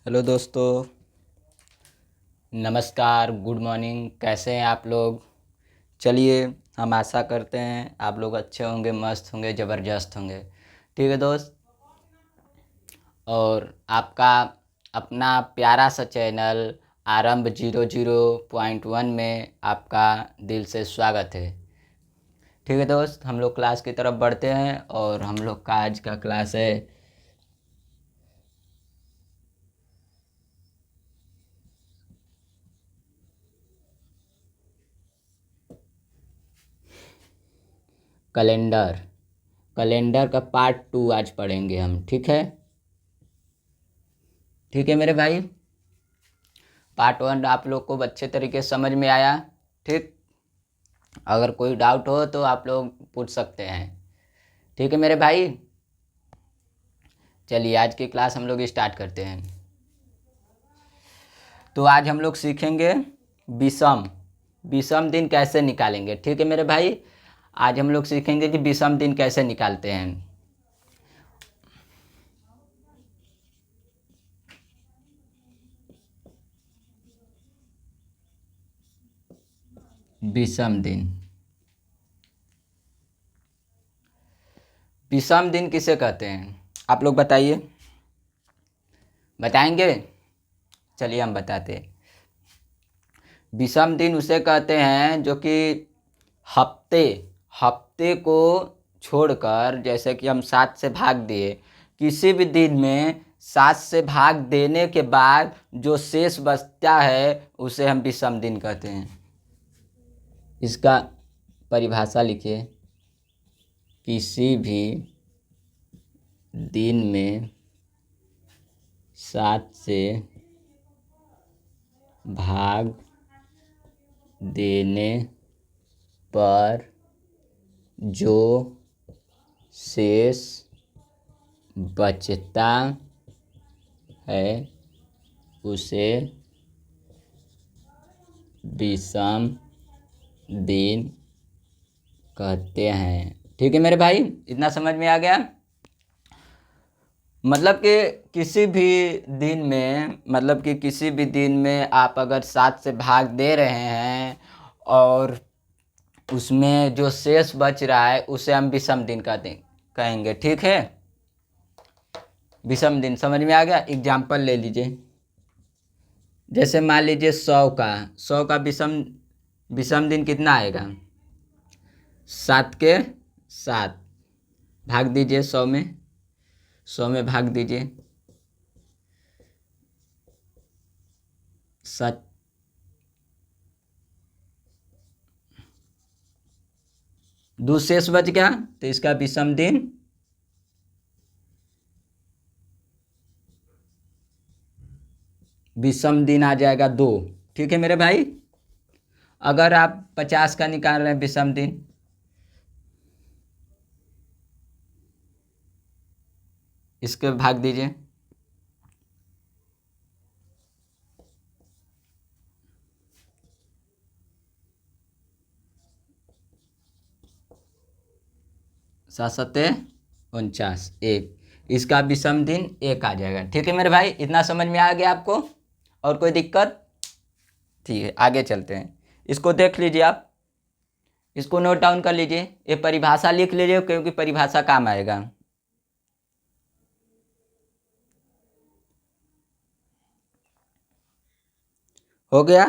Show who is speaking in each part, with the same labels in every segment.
Speaker 1: Hello दोस्तों। नमस्कार, good morning. कैसे हैं आप लोग? चलिए, हम आशा करते हैं आप लोग अच्छे होंगे, मस्त होंगे, ज़बरदस्त होंगे। ठीक है दोस्त। और आपका अपना प्यारा सा चैनल आरंभ 00.1 में आपका दिल से स्वागत है। ठीक है दोस्त, हम लोग क्लास की तरफ बढ़ते हैं और हम लोग का आज का क्लास है कैलेंडर। कैलेंडर का पार्ट 2 आज पढ़ेंगे हम। ठीक है? ठीक है मेरे भाई। पार्ट 1 आप लोग को अच्छे तरीके से समझ में आया। ठीक। अगर कोई डाउट हो तो आप लोग पूछ सकते हैं। ठीक है मेरे भाई। चलिए आज की क्लास हम लोग स्टार्ट करते हैं। तो आज हम लोग सीखेंगे विषम विषम दिन कैसे निकालेंगे। ठीक है मेरे भाई। आज हम लोग सीखेंगे कि विषम दिन कैसे निकालते हैं। विषम दिन। विषम दिन किसे कहते हैं आप लोग बताइए। बताएंगे? चलिए हम बताते हैं। विषम दिन उसे कहते हैं जो कि हफ्ते हफ्ते को छोड़कर, जैसे कि हम 7 से भाग दिए, किसी भी दिन में 7 से भाग देने के बाद जो शेष बचता है उसे हम विषम दिन कहते हैं। इसका परिभाषा लिखिए। किसी भी दिन में 7 से भाग देने पर जो शेष बचता है उसे विषम दिन कहते हैं। ठीक है मेरे भाई, इतना समझ में आ गया? मतलब कि किसी भी दिन में आप अगर 7 से भाग दे रहे हैं और उसमें जो शेष बच रहा है उसे हम विषम दिन कहेंगे। ठीक है? विषम दिन समझ में आ गया? एग्जाम्पल ले लीजिए। जैसे मान लीजिए 100 का विषम दिन कितना आएगा? 7 के 7 भाग दीजिए 100 में भाग दीजिए 7। दो शेष बच गया तो इसका विषम दिन आ जाएगा 2। ठीक है मेरे भाई। अगर आप 50 का निकाल रहे हैं विषम दिन, इसके भाग दीजिए 7×7=49, 1। इसका विषम दिन 1 आ जाएगा। ठीक है मेरे भाई, इतना समझ में आ गया आपको? और कोई दिक्कत? ठीक है, आगे चलते हैं। इसको देख लीजिए आप, इसको नोट डाउन कर लीजिए, ये परिभाषा लिख लीजिए क्योंकि परिभाषा काम आएगा। हो गया?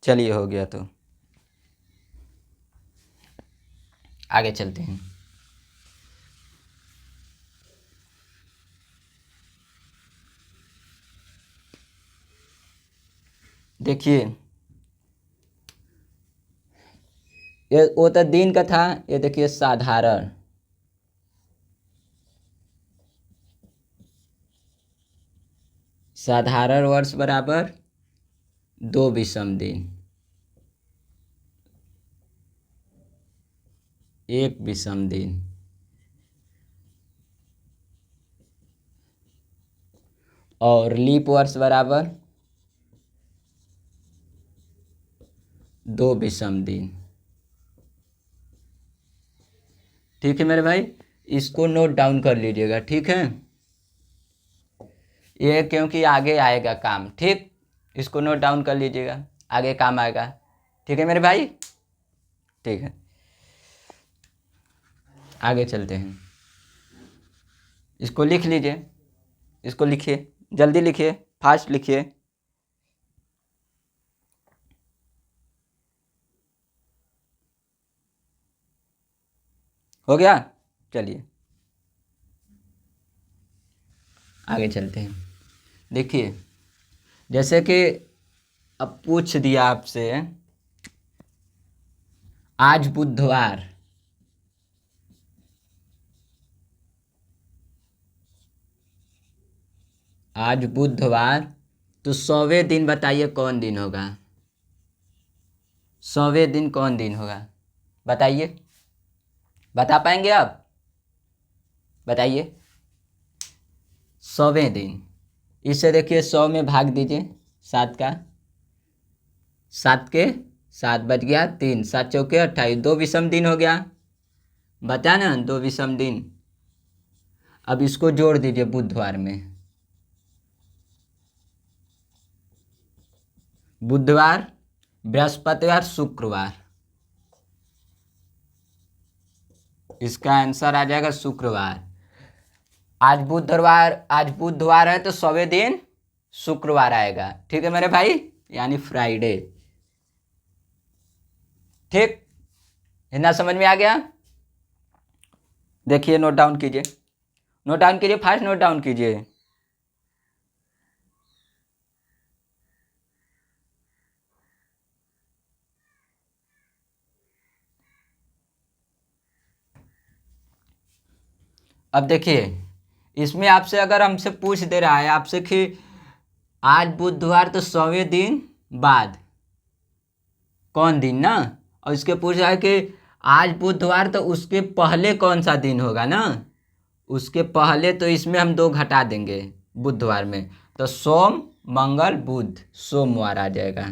Speaker 1: चलिए हो गया तो आगे चलते हैं। देखिए, ये वो तो दिन का था। ये देखिए साधारण साधारण वर्ष बराबर 2 विषम दिन, 1 विषम दिन। और लीप वर्ष बराबर 2 विषम दिन। ठीक है मेरे भाई, इसको नोट डाउन कर लीजिएगा, ठीक है। ये क्योंकि आगे आएगा काम, ठीक। इसको नोट डाउन कर लीजिएगा, आगे काम आएगा, ठीक है मेरे भाई। ठीक है, आगे चलते हैं। इसको लिख लीजिए, इसको लिखिए, जल्दी लिखिए, फास्ट लिखिए। हो गया, चलिए आगे चलते हैं। देखिए, जैसे कि अब पूछ दिया आपसे, आज बुधवार, आज बुधवार, तो 100वें दिन बताइए कौन दिन होगा। 100वें दिन कौन दिन होगा, बताइए, बता पाएंगे आप, बताइए। 100वें दिन, इसे देखिए 100 में भाग दीजिए, 7 का, 7 के 7 बच गया 3, 7 चौके 28, 2 विषम दिन हो गया, बता ना, 2 विषम दिन। अब इसको जोड़ दीजिए बुधवार में, बुधवार, बृहस्पतिवार, शुक्रवार, इसका आंसर आ जाएगा शुक्रवार। आज बुधवार है तो 100वें दिन शुक्रवार आएगा, ठीक है मेरे भाई, यानी फ्राइडे, ठीक। इतना समझ में आ गया। देखिए, नोट डाउन कीजिए, नोट डाउन कीजिए, फास्ट नोट डाउन कीजिए। अब देखिए, इसमें आपसे अगर हमसे पूछ दे रहा है आपसे कि आज बुधवार तो 100वें दिन बाद कौन दिन ना, और इसके पूछ रहा है कि आज बुधवार तो उसके पहले कौन सा दिन होगा ना, उसके पहले, तो इसमें हम 2 घटा देंगे बुधवार में, तो सोम, मंगल, बुध, सोमवार आ जाएगा,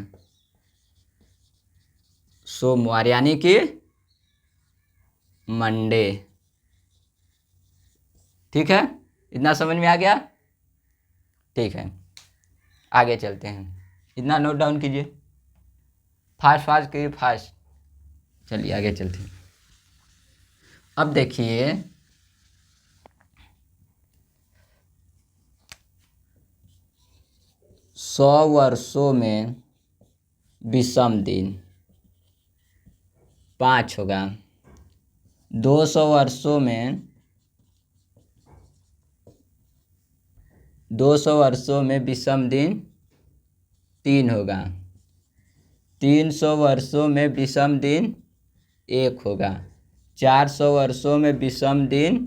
Speaker 1: सोमवार यानी कि मंडे, ठीक है। इतना समझ में आ गया, ठीक है। आगे चलते हैं, इतना नोट डाउन कीजिए, फास्ट फास्ट कीजिए, फास्ट। चलिए आगे चलते हैं। अब देखिए, 100 वर्षों में विषम दिन 5 होगा, 200 वर्षों में 200 वर्षों में विषम दिन 3 होगा, 300 वर्षों में विषम दिन 1 होगा, 400 वर्षों में विषम दिन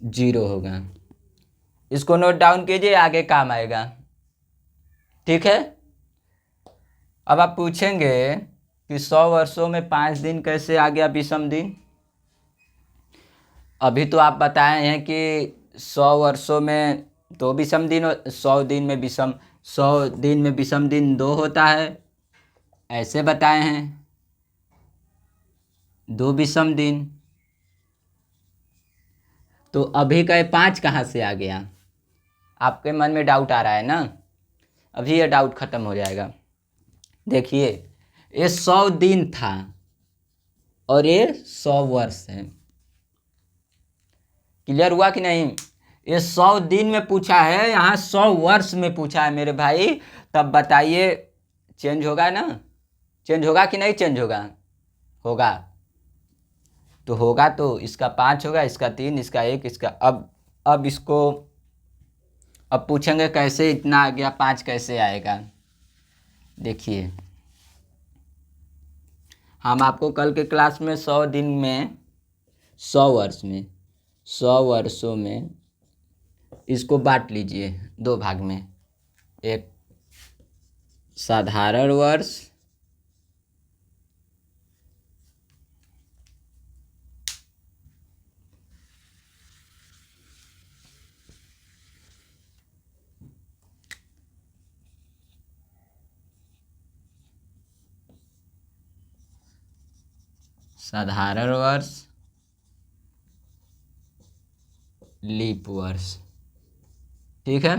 Speaker 1: 0 होगा। इसको नोट डाउन कीजिए, आगे काम आएगा, ठीक है। अब आप पूछेंगे कि 100 वर्षों में 5 दिन कैसे आ गया विषम दिन। अभी तो आप बताए हैं कि 100 वर्षों में 2 विषम दिन, 100 दिन में विषम, 100 दिन में विषम दिन 2 होता है, ऐसे बताए हैं, 2 विषम दिन। तो अभी का 5 कहाँ से आ गया, आपके मन में डाउट आ रहा है ना, अभी ये डाउट खत्म हो जाएगा। देखिए, ये 100 दिन था और ये 100 वर्ष है, क्लियर हुआ कि नहीं। ये 100 दिन में पूछा है, यहाँ 100 वर्ष में पूछा है मेरे भाई, तब बताइए चेंज होगा ना, चेंज होगा कि नहीं चेंज होगा, होगा, तो होगा, तो इसका 5 होगा, इसका 3, इसका 1, इसका, अब इसको अब पूछेंगे कैसे इतना आ गया, 5 कैसे आएगा। देखिए, हम आपको कल के क्लास में 100 दिन में, 100 वर्ष में, 100 वर्षों में इसको बांट लीजिए 2 भाग में, एक साधारण वर्ष, साधारण वर्ष लीप वर्ष। ठीक है,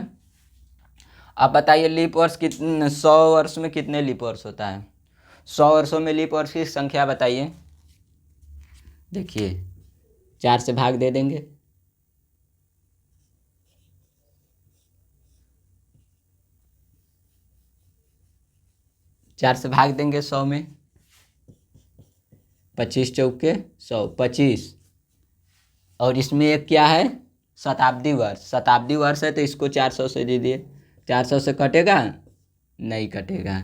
Speaker 1: अब बताइए लीप वर्ष कितने, 100 वर्ष में कितने लीप वर्ष होता है? 100 वर्षों में लीप वर्ष की संख्या बताइए। देखिए 4 से भाग दे देंगे, चार से भाग देंगे 100 में, 25 चौके 100, 25। और इसमें एक क्या है, शताब्दी वर्ष। शताब्दी वर्ष है तो इसको 400 से दे दिए, 400 से कटेगा? नहीं कटेगा,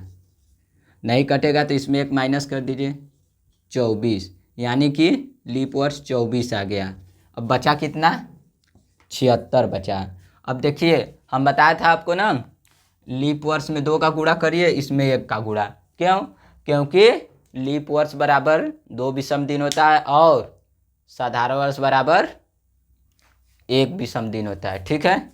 Speaker 1: नहीं कटेगा तो इसमें एक माइनस कर दीजिए, 24, यानी कि लीप वर्ष 24 आ गया। अब बचा कितना? 76 बचा। अब देखिए हम बताया था आपको ना, लीप वर्ष में 2 का गुणा करिए, इसमें 1 का गुणा। क्यों? क्योंकि लीप वर्ष बराबर 2 विषम दिन होता है और साधारण वर्ष बराबर 1 विषम दिन होता है। ठीक है,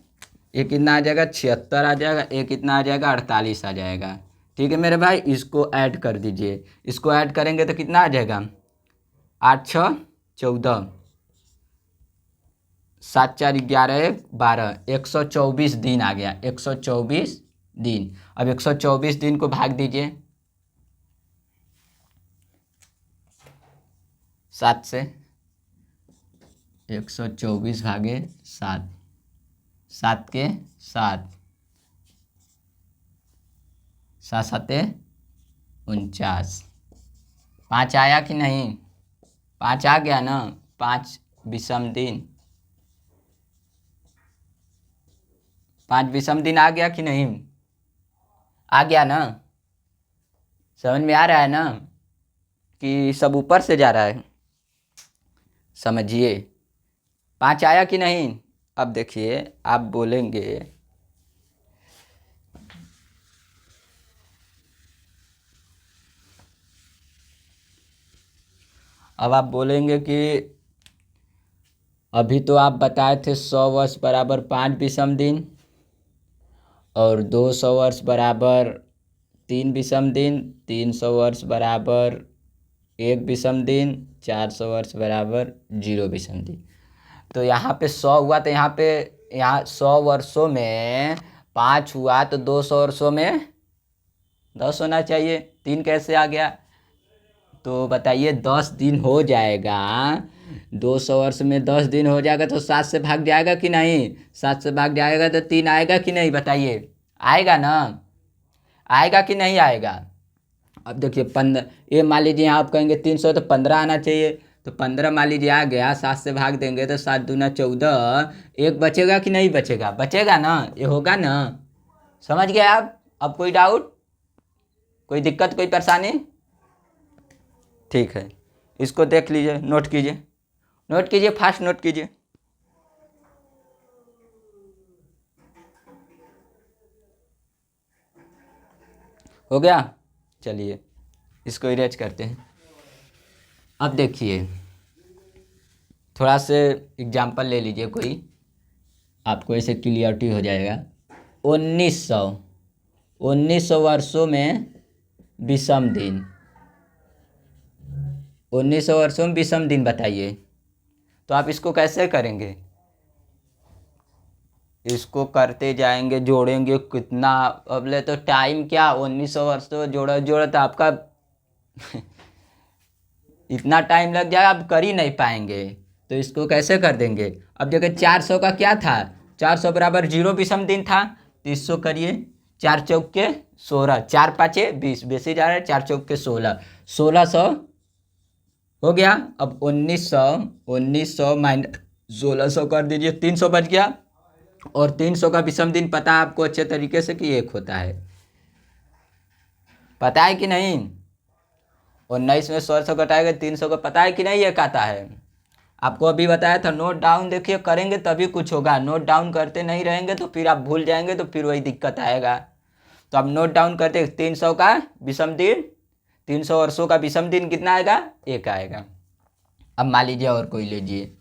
Speaker 1: ये कितना आ जाएगा? 76 आ जाएगा, ये कितना आ जाएगा? 48 आ जाएगा। ठीक है मेरे भाई, इसको ऐड कर दीजिए, इसको ऐड करेंगे तो कितना आ जाएगा? 8 6 14, 7 4 11 12, 124 दिन आ गया, 124 दिन। अब 124 दिन को भाग दीजिए 7 से, 124 भागे 7, 7 के 7, 7 7 49, 5 आया कि नहीं? 5 आ गया ना, 5 विषम दिन, 5 विषम दिन आ गया कि नहीं? आ गया ना? समझ में आ रहा है ना कि सब ऊपर से जा रहा है? समझिए, 5 आया कि नहीं? अब देखिए आप बोलेंगे, अब आप बोलेंगे कि अभी तो आप बताए थे 100 वर्ष बराबर 5 विषम दिन और 200 वर्ष बराबर 3 विषम दिन, 300 वर्ष बराबर 1 विषम दिन, 400 वर्ष बराबर 0 विषम दिन। तो यहाँ पे 100 हुआ तो यहाँ 100 वर्षों में 5 हुआ तो 200 वर्षों में 10 होना चाहिए। 3 कैसे आ गया? तो बताइए 10 दिन हो जाएगा, 200 वर्ष में 10 दिन हो जाएगा तो 7 से भाग जाएगा कि नहीं? 7 से भाग जाएगा तो 3 आएगा कि नहीं? बताइए, आएगा ना? आएगा कि नहीं आएगा? अब देखिए 15, ये मान लीजिए यहाँ आप कहेंगे 300 तो 15 आना चाहिए, तो 15 मान लीजिए आ गया, 7 से भाग देंगे तो 7 दूना 14, 1 बचेगा कि नहीं बचेगा? बचेगा ना, ये होगा ना? समझ गए आप? अब कोई डाउट, कोई दिक्कत, कोई परेशानी? ठीक है, इसको देख लीजिए, नोट कीजिए, नोट कीजिए, फास्ट नोट कीजिए। हो गया? चलिए इसको इरेज करते हैं। अब देखिए थोड़ा से एग्जाम्पल ले लीजिए कोई, आपको ऐसे क्लियरिटी हो जाएगा। 1900 वर्षों में विषम दिन, 1900 वर्षों में विषम दिन बताइए। तो आप इसको कैसे करेंगे? इसको करते जाएंगे, जोड़ेंगे कितना, अब ले तो टाइम क्या, 1900 वर्ष तो जोड़ा जोड़ा तो आपका इतना टाइम लग जाएगा, आप कर ही नहीं पाएंगे। तो इसको कैसे कर देंगे? अब देखिए 400 का क्या था, 400 बराबर 0 विषम दिन था, तो इसको करिए 4 चौके 16, 4 5 20, बेसी जा रहा है, 4 चौके 16, 1600 हो गया। अब 1900 माइनस 1600 कर दीजिए, 300 बच गया। और 300 का विषम दिन पता है आपको अच्छे तरीके से कि 1 होता है, पता है कि नहीं? 19 में 1600 घटाएगा 300 का पता है कि नहीं? 1 आता है, आपको अभी बताया था। नोट डाउन देखिए, करेंगे तभी कुछ होगा, नोट डाउन करते नहीं रहेंगे तो फिर आप भूल जाएंगे, तो फिर वही दिक्कत आएगा। तो अब नोट डाउन करते, 300 का विषम दिन, 300 वर्षों का विषम दिन कितना आएगा? 1 आएगा। अब मान लीजिए और कोई लीजिए,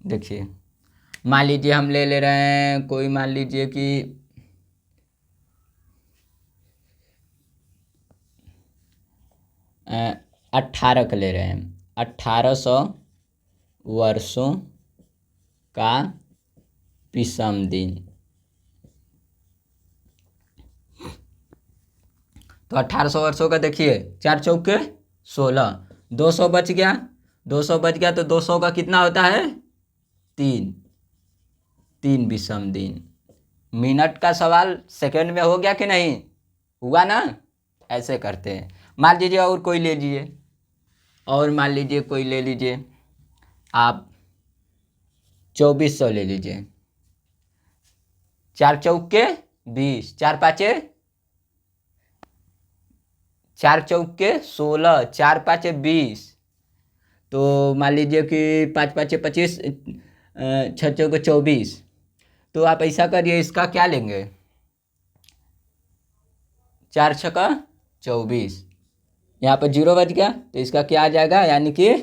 Speaker 1: देखिए मान लीजिए हम ले रहे हैं कोई, मान लीजिए कि 18 का ले रहे हैं, 1800 वर्षों का विषम दिन। तो 1800 वर्षों का देखिए, 4 चौके 16, 200 बच गया, 200 बच गया तो 200 का कितना होता है, 3, 3 विषम दिन। मिनट का सवाल सेकंड में हो गया कि नहीं हुआ ना। ऐसे करते हैं। मान लीजिए और कोई ले लीजिए, और मान लीजिए कोई ले लीजिए आप 2400 ले लीजिए। 4 चौके 20, 4 पाँचे 4 चौके 16, 4 पाँचे 20, तो मान लीजिए कि 5 पाँचे 25, 6 चौके 24। तो आप ऐसा करिए, इसका क्या लेंगे, 4 छक्का 24, यहाँ पर 0 बच गया तो इसका क्या आ जाएगा, यानी कि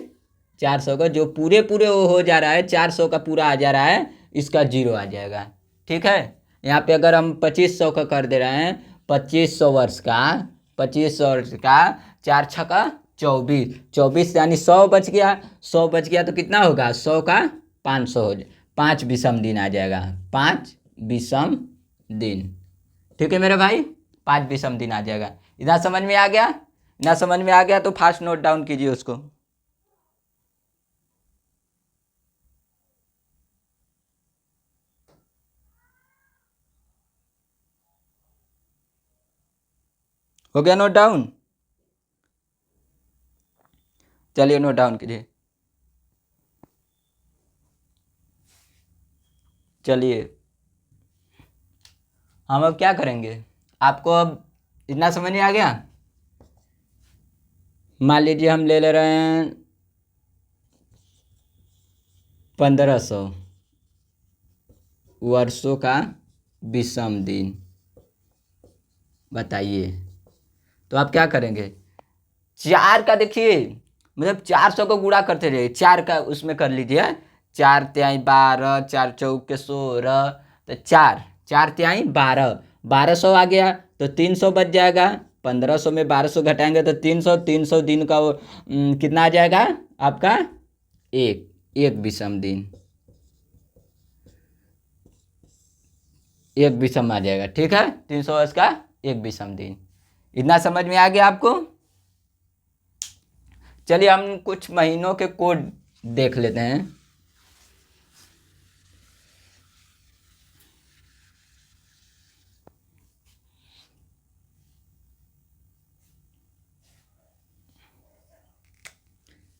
Speaker 1: 400 का जो पूरे पूरे वो हो जा रहा है, 400 का पूरा आ जा रहा है, इसका 0 आ जाएगा। ठीक है। यहाँ पे अगर हम 2500 का कर दे रहे हैं, 2500 वर्ष का, 2500 वर्ष का 4 छक्का 24, 24 यानी 100 बच गया, 100 बच गया तो कितना होगा, 100 का 500 हो जाए, 5 विषम दिन आ जाएगा, 5 विषम दिन। ठीक है मेरे भाई, 5 विषम दिन आ जाएगा। इतना समझ में आ गया, ना समझ में आ गया तो फास्ट नोट डाउन कीजिए उसको। हो गया नोट डाउन, चलिए नोट डाउन कीजिए। चलिए हम अब क्या करेंगे, आपको अब इतना समझ में आ गया। मान लीजिए हम ले ले रहे हैं 1500 वर्षों का विषम दिन, बताइए। तो आप क्या करेंगे, 4 का देखिए, मतलब 400 को गुणा करते रहिए, 4 का उसमें कर लीजिए, 4 तिहाई 12, 4 चौके 16, तो 4 4 तिहाई 12, 1200 आ गया तो 300 बच जाएगा, 1500 में 1200 घटाएंगे तो 300, 300 दिन का कितना आ जाएगा आपका, एक विषम दिन, एक विषम आ जाएगा। ठीक है, 300 वर्ष का एक विषम दिन। इतना समझ में आ गया आपको। चलिए हम कुछ महीनों के कोड देख लेते हैं।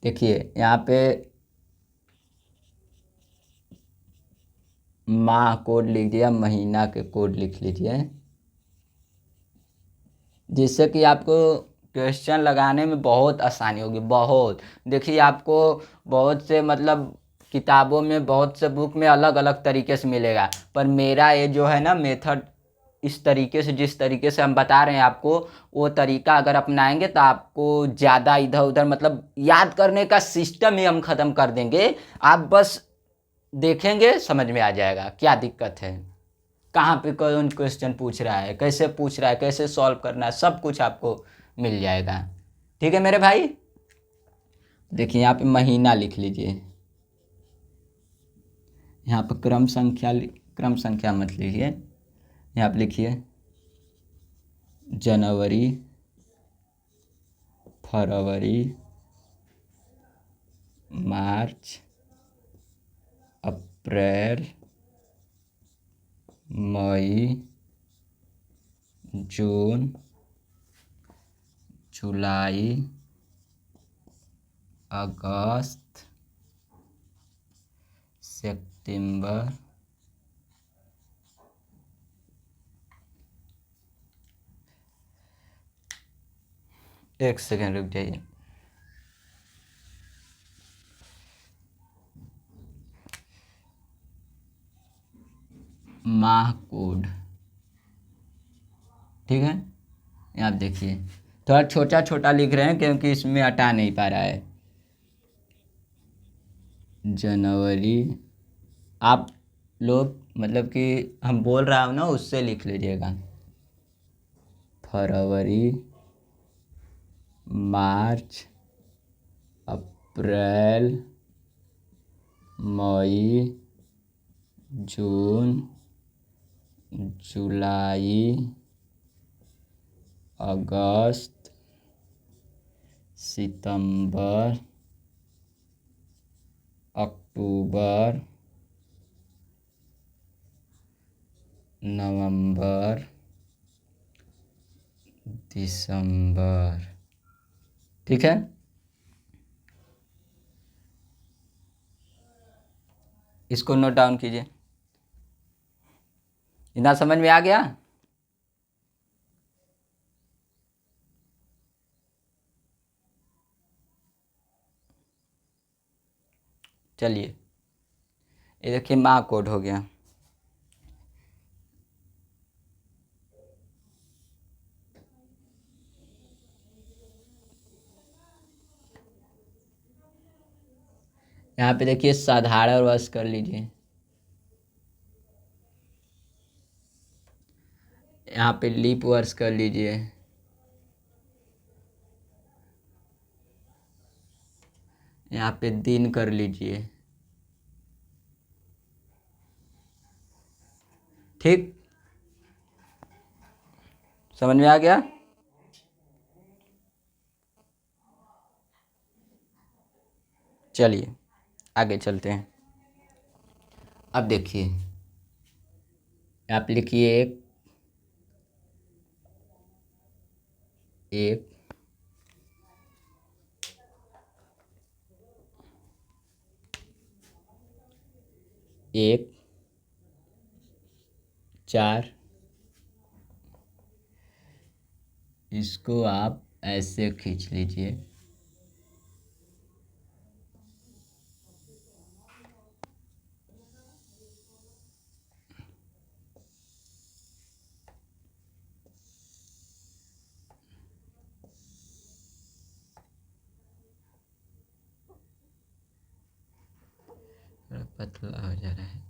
Speaker 1: देखिए यहाँ पे माह कोड लिख दिया, महीना के कोड लिख लीजिए, जिससे कि आपको क्वेश्चन लगाने में बहुत आसानी होगी, बहुत। देखिए आपको बहुत से मतलब किताबों में, बहुत से बुक में अलग अलग तरीके से मिलेगा, पर मेरा ये जो है ना मेथड, इस तरीके से, जिस तरीके से हम बता रहे हैं आपको, वो तरीका अगर अपनाएंगे तो आपको ज़्यादा इधर उधर मतलब याद करने का सिस्टम ही हम ख़त्म कर देंगे। आप बस देखेंगे समझ में आ जाएगा क्या दिक्कत है, कहाँ पे कौन क्वेश्चन पूछ रहा है, कैसे पूछ रहा है, कैसे सॉल्व करना है, सब कुछ आपको मिल जाएगा। ठीक है मेरे भाई। देखिए यहाँ पे महीना लिख लीजिए, यहाँ पे क्रम संख्या मत लिखिए, यहाँ पे लिखिए जनवरी, फरवरी, मार्च, अप्रैल, मई, जून, जुलाई, अगस्त, सितंबर, एक सेकेंड रुक जाइए, माह कोड। ठीक है, यहाँ देखिए थोड़ा छोटा छोटा लिख रहे हैं क्योंकि इसमें हटा नहीं पा रहा है। जनवरी, आप लोग मतलब कि हम बोल रहा हूँ ना उससे लिख लीजिएगा, फरवरी, मार्च, अप्रैल, मई, जून, जुलाई, अगस्त, सितंबर, अक्टूबर, नवंबर, दिसंबर। ठीक है, इसको नोट डाउन कीजिए। इतना समझ में आ गया? चलिए, ये देखिए माह कोड हो गया। यहाँ पे देखिए साधारण वर्ष कर लीजिए। यहाँ पे लीप वर्ष कर लीजिए। यहाँ पे दिन कर लीजिए। ठीक, समझ में आ गया? चलिए आगे चलते हैं। अब देखिए, आप लिखिए एक एक 4, इसको आप ऐसे खींच लीजिए। थोड़ा पतला हो जा रहा है।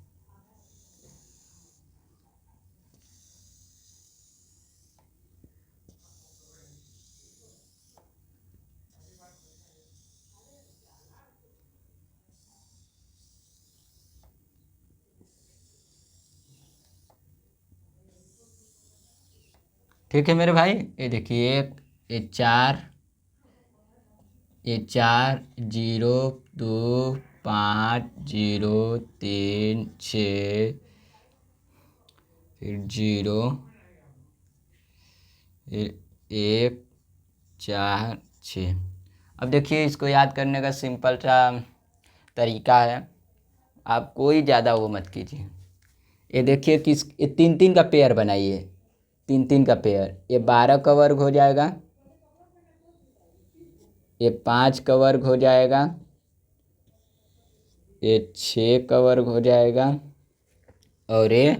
Speaker 1: ठीक है मेरे भाई, ये देखिए एक, ये 4, ये 4, 0, 2, 5, 0, 3, 6, फिर 0, फिर 1, 4, 6। अब देखिए इसको याद करने का सिंपल सा तरीका है, आप कोई ज़्यादा वो मत कीजिए। ये देखिए किस, ये 3-3 का पेयर बनाइए, 3-3 का पेयर। ये 12 का वर्ग हो जाएगा, ये 5 का वर्ग हो जाएगा, ये 6 का वर्ग हो जाएगा, और ये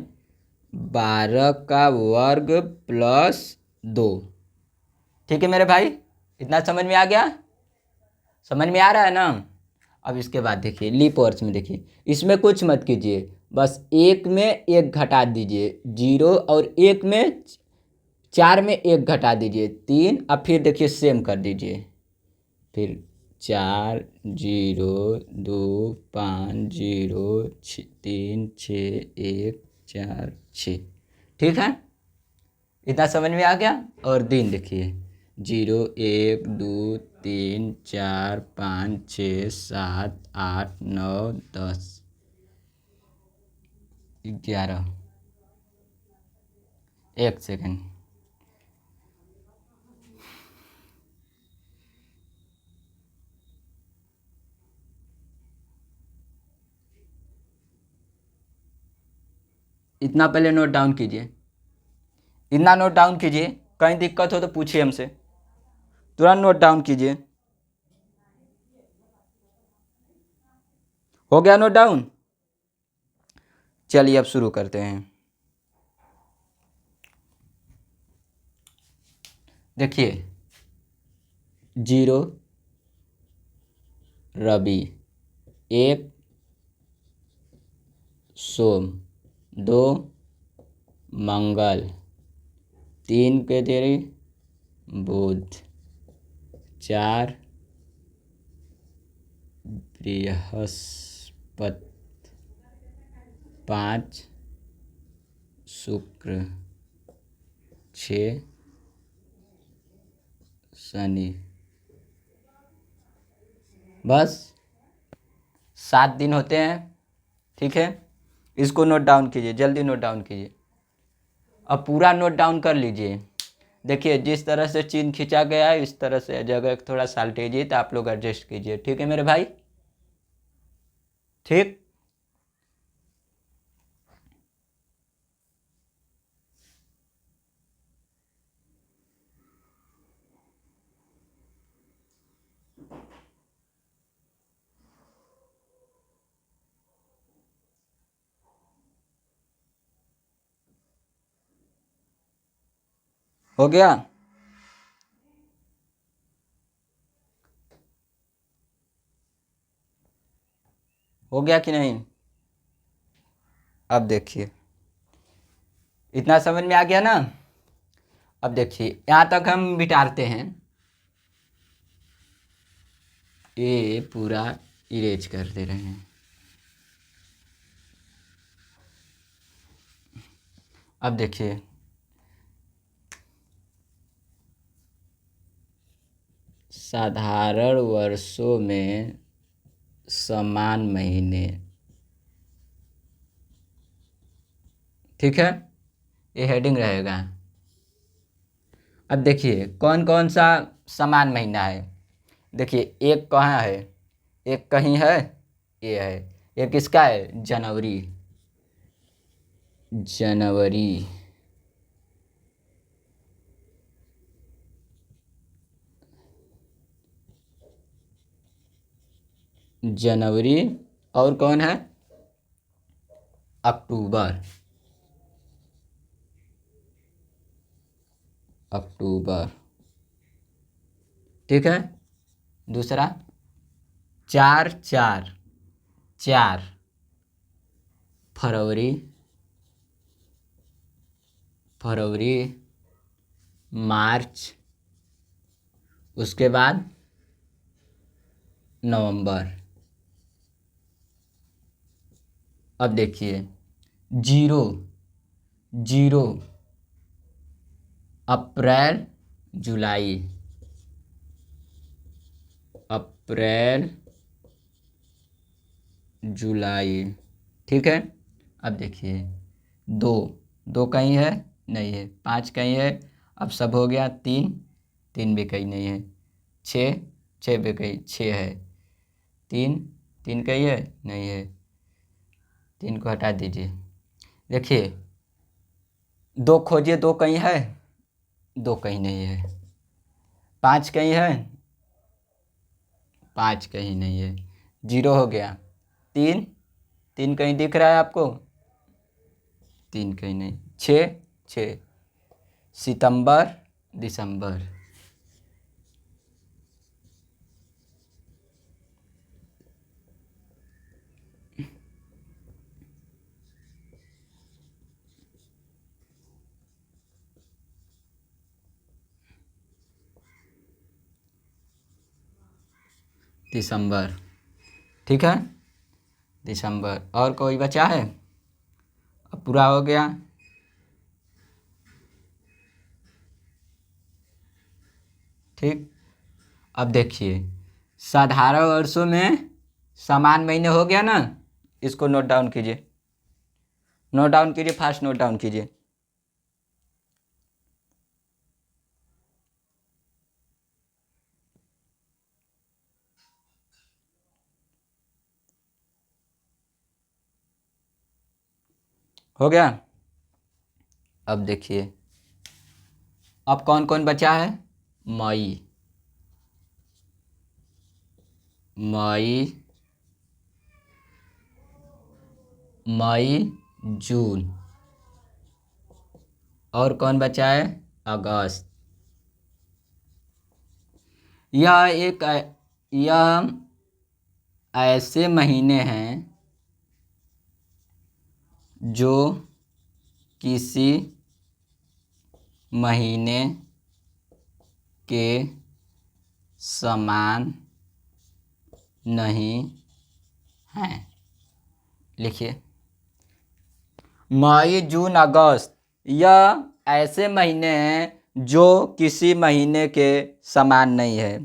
Speaker 1: 12 का वर्ग प्लस 2। ठीक है मेरे भाई, इतना समझ में आ गया? समझ में आ रहा है ना? अब इसके बाद देखिए लीप वर्ष में, देखिए इसमें कुछ मत कीजिए, बस एक में एक घटा दीजिए, 0 और 1 में 4 में 1 घटा दीजिए 3। अब फिर देखिए सेम कर दीजिए, फिर 4, 0, 2, 5, 0, 3, 6, 1, 4, 6। ठीक है, इतना समझ में आ गया? और दिन देखिए 0, 1, 2, 3, 4, 5, 6, 7, 8, 9, 10, 11। एक सेकंड, इतना पहले नोट डाउन कीजिए, इतना नोट डाउन कीजिए। कहीं दिक्कत हो तो पूछिए हमसे, तुरंत नोट डाउन कीजिए। हो गया नोट डाउन? चलिए अब शुरू करते हैं। देखिए 0 रवि, 1 सोम, 2 मंगल, 3 केतरी बुध, 4 बृहस्पति, 5 शुक्र 6 शनि। बस 7 दिन होते हैं। ठीक है, इसको नोट डाउन कीजिए, जल्दी नोट डाउन कीजिए। अब पूरा नोट डाउन कर लीजिए। देखिए जिस तरह से चिन्ह खींचा गया है इस तरह से जगह थोड़ा साल्टेजिए, तो आप लोग एडजस्ट कीजिए। ठीक है मेरे भाई, ठीक। हो गया? हो गया कि नहीं? अब देखिए, इतना समझ में आ गया ना? अब देखिए यहाँ तक हम बिटारते हैं, ये पूरा इरेज कर दे रहे हैं। अब देखिए साधारण वर्षों में समान महीने। ठीक है, ये हेडिंग रहेगा। अब देखिए कौन कौन सा समान महीना है। देखिए एक कहाँ है, एक कहीं है, ये है। एक किसका है? जनवरी। जनवरी, जनवरी। और कौन है? अक्टूबर। अक्टूबर, ठीक है। दूसरा 4 4 4 फरवरी। फरवरी, मार्च, उसके बाद नवंबर। अब देखिए 0 0 अप्रैल जुलाई। अप्रैल जुलाई, ठीक है। अब देखिए 2 2 कहीं है? नहीं है। 5 कहीं है? अब सब हो गया। 3 3 भी कहीं नहीं है। 6 6 भी कहीं, 6 है। 3 3 कहीं है? नहीं है। 3 को हटा दीजिए। देखिए 2 खोजिए, 2 कहीं है? 2 कहीं नहीं है। 5 कहीं है? 5 कहीं नहीं है। 0 हो गया। 3 3 कहीं दिख रहा है आपको? 3 कहीं नहीं। 6 6 सितंबर दिसंबर। दिसंबर, ठीक है। दिसंबर। और कोई बचा है? अब पूरा हो गया। ठीक। अब देखिए साधारण वर्षों में समान महीने हो गया ना? इसको नोट डाउन कीजिए, नोट डाउन कीजिए, फास्ट नोट डाउन कीजिए। हो गया? अब देखिए अब कौन कौन बचा है? मई, मई, मई, जून। और कौन बचा है? अगस्त। यह ऐसे महीने हैं जो किसी महीने के समान नहीं हैं। लिखिए मई जून अगस्त यह ऐसे महीने हैं जो किसी महीने के समान नहीं है।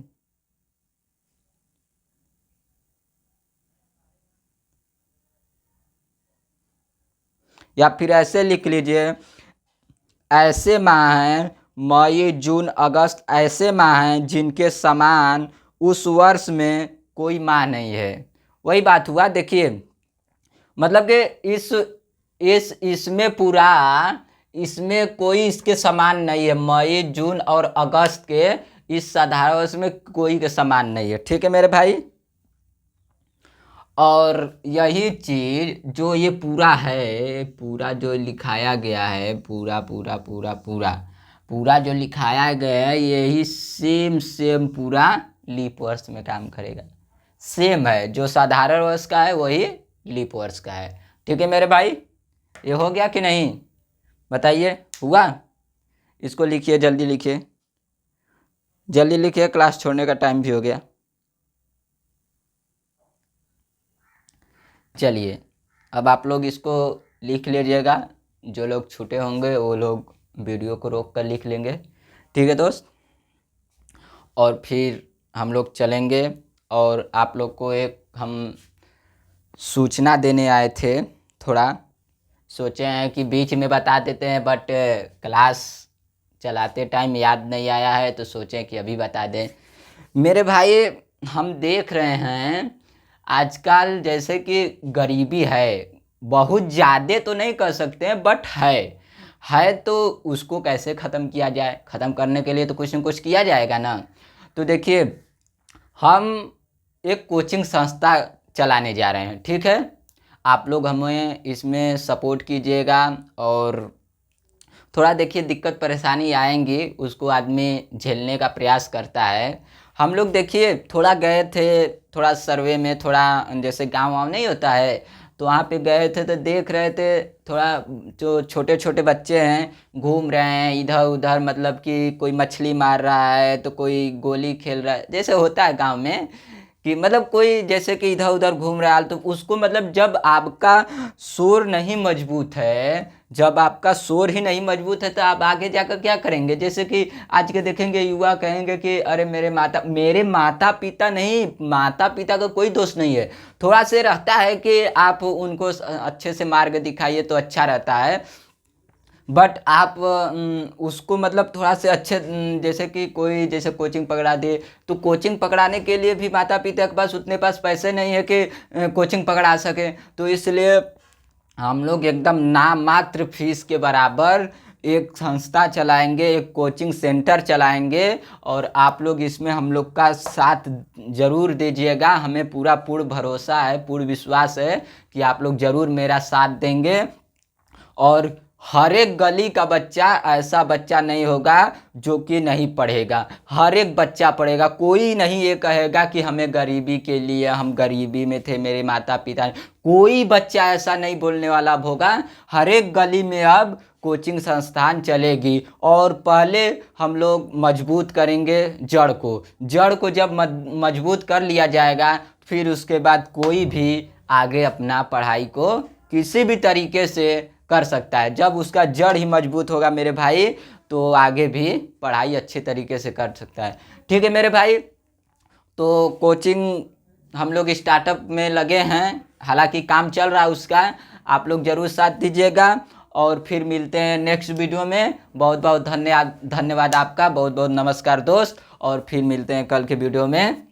Speaker 1: या फिर ऐसे लिख लीजिए, ऐसे माह हैं मई जून अगस्त, ऐसे माह हैं जिनके समान उस वर्ष में कोई माह नहीं है। वही बात हुआ, देखिए मतलब कि इस इसमें पूरा, इसमें कोई इसके समान नहीं है। मई जून और अगस्त के इस साधारण वर्ष में कोई के समान नहीं है। ठीक है मेरे भाई। और यही चीज जो ये पूरा है, पूरा जो लिखाया गया है, पूरा पूरा पूरा पूरा पूरा जो लिखाया गया है, यही सेम सेम पूरा लीप वर्ष में काम करेगा। सेम है, जो साधारण वर्ष का है वही लीप वर्ष का है। ठीक है मेरे भाई, ये हो गया कि नहीं बताइए, हुआ? इसको लिखिए, जल्दी लिखिए, जल्दी लिखिए, क्लास छोड़ने का टाइम भी हो गया। चलिए अब आप लोग इसको लिख लीजिएगा, जो लोग छूटे होंगे वो लोग वीडियो को रोक कर लिख लेंगे। ठीक है दोस्त, और फिर हम लोग चलेंगे। और आप लोग को एक हम सूचना देने आए थे, थोड़ा सोचे हैं कि बीच में बता देते हैं, बट क्लास चलाते टाइम याद नहीं आया है, तो सोचें कि अभी बता दें। मेरे भाई हम देख रहे हैं आजकल जैसे कि गरीबी है, बहुत ज़्यादा तो नहीं कर सकते हैं बट है तो उसको कैसे ख़त्म किया जाए? ख़त्म करने के लिए तो कुछ न कुछ किया जाएगा ना। तो देखिए हम एक कोचिंग संस्था चलाने जा रहे हैं, ठीक है? आप लोग हमें इसमें सपोर्ट कीजिएगा। और थोड़ा देखिए दिक्कत परेशानी आएंगी, उसको आदमी झेलने का प्रयास करता है। हम लोग देखिए थोड़ा गए थे, थोड़ा सर्वे में, थोड़ा जैसे गांव वाँव नहीं होता है, तो वहाँ पे गए थे तो देख रहे थे थोड़ा जो छोटे छोटे बच्चे हैं घूम रहे हैं इधर उधर, मतलब कि कोई मछली मार रहा है तो कोई गोली खेल रहा है, जैसे होता है गांव में कि मतलब कोई जैसे कि इधर उधर घूम रहा है। तो उसको मतलब जब आपका शोर नहीं मजबूत है, जब आपका शोर ही नहीं मजबूत है, तो आप आगे जाकर क्या करेंगे? जैसे कि आज के देखेंगे युवा कहेंगे कि अरे मेरे माता पिता नहीं, माता पिता का कोई दोष नहीं है। थोड़ा से रहता है कि आप उनको अच्छे से मार्ग दिखाइए तो अच्छा रहता है, बट आप उसको मतलब थोड़ा से अच्छे जैसे कि कोई जैसे कोचिंग पकड़ा दे, तो कोचिंग पकड़ाने के लिए भी माता पिता के पास उतने पास पैसे नहीं है कि कोचिंग पकड़ा सके। तो इसलिए हम लोग एकदम नाम मात्र फीस के बराबर एक संस्था चलाएंगे, एक कोचिंग सेंटर चलाएंगे। और आप लोग इसमें हम लोग का साथ ज़रूर दीजिएगा। हमें पूरा पूर्ण भरोसा है, पूर्ण विश्वास है कि आप लोग ज़रूर मेरा साथ देंगे। और हर एक गली का बच्चा ऐसा बच्चा नहीं होगा जो कि नहीं पढ़ेगा, हर एक बच्चा पढ़ेगा। कोई नहीं ये कहेगा कि हमें गरीबी के लिए, हम गरीबी में थे, मेरे माता पिता, कोई बच्चा ऐसा नहीं बोलने वाला अब होगा। हर एक गली में अब कोचिंग संस्थान चलेगी। और पहले हम लोग मजबूत करेंगे जड़ को जब मजबूत कर लिया जाएगा, फिर उसके बाद कोई भी आगे अपना पढ़ाई को किसी भी तरीके से कर सकता है। जब उसका जड़ ही मजबूत होगा मेरे भाई, तो आगे भी पढ़ाई अच्छे तरीके से कर सकता है। ठीक है मेरे भाई, तो कोचिंग हम लोग स्टार्टअप में लगे हैं, हालांकि काम चल रहा है उसका, आप लोग ज़रूर साथ दीजिएगा। और फिर मिलते हैं नेक्स्ट वीडियो में। बहुत बहुत धन्यवाद आपका, बहुत बहुत नमस्कार दोस्त। और फिर मिलते हैं कल के वीडियो में,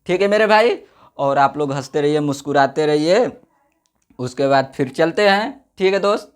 Speaker 1: ठीक है मेरे भाई? और आप लोग हंसते रहिए, मुस्कुराते रहिए, उसके बाद फिर चलते हैं। ठीक है दोस्त।